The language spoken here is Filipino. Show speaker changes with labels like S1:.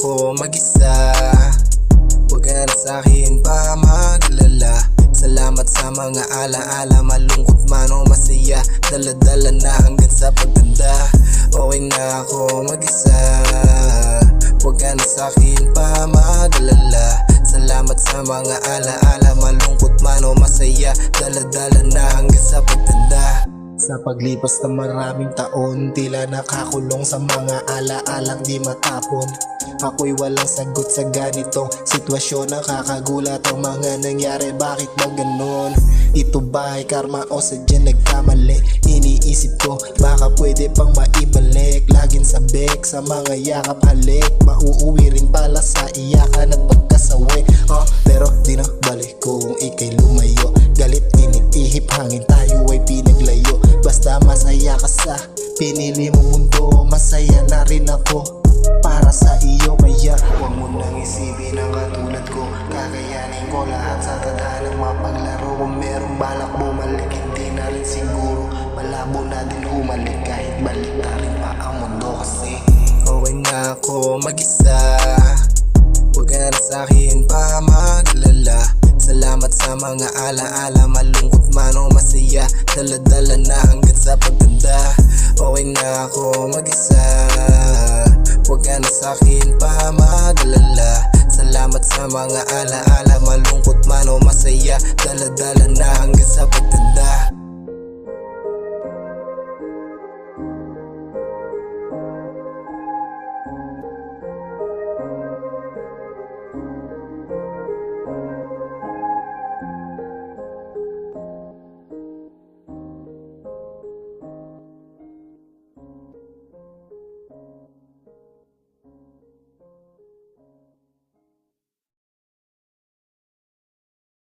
S1: ako mag-isa. Huwag ka na sa'kin pa mag-alala. Salamat sa mga alaala, malungkot man o masaya. Dala-dala na hanggang sa pagtanda. Okay na ako mag-isa. Huwag ka na sa'kin pa mag-alala. Salamat sa mga alaala, malungkot man o masaya. Dala-dala na hanggang sa pagtanda. Sa paglipas ng maraming taon, tila nakakulong sa mga alaalang di matapon. Ako'y walang sagot sa ganitong sitwasyon. Nakakagulat ang mga nangyari, bakit ba ganon? Ito ba ay karma o sadyang nagkamali? Iniisip ko, baka pwede pang maibalik. Laging sabik sa mga yakap halik. Mauuwi rin pala sa iyakan at pagkasawi. Pero di na balik kung ika'y lumayo. Galit, init, ihip, hangin, tayo ay pinaglayo. Basta masaya ka sa pinili mong mundo, masaya na rin ako para sa iyo. Kaya huwag mo nang isipin ang katulad ko. Kakayanin ko lahat sa tadhanang mapaglaro. Kung merong balak bumalik, hindi na rin siguro. Malabo na din humalik kahit balik na rin pa ang mundo. Kasi okay na ako mag-isa. Huwag ka na sa'kin pa mag-alala. Salamat sa mga alaala, malungkot man o masaya. Dala-dala na hanggang sa pagtanda. Okay na ako mag-isa. Huwag ka na sa'kin pa mag-alala. Salamat sa mga alaala, malungkot man o masaya. Dala-dala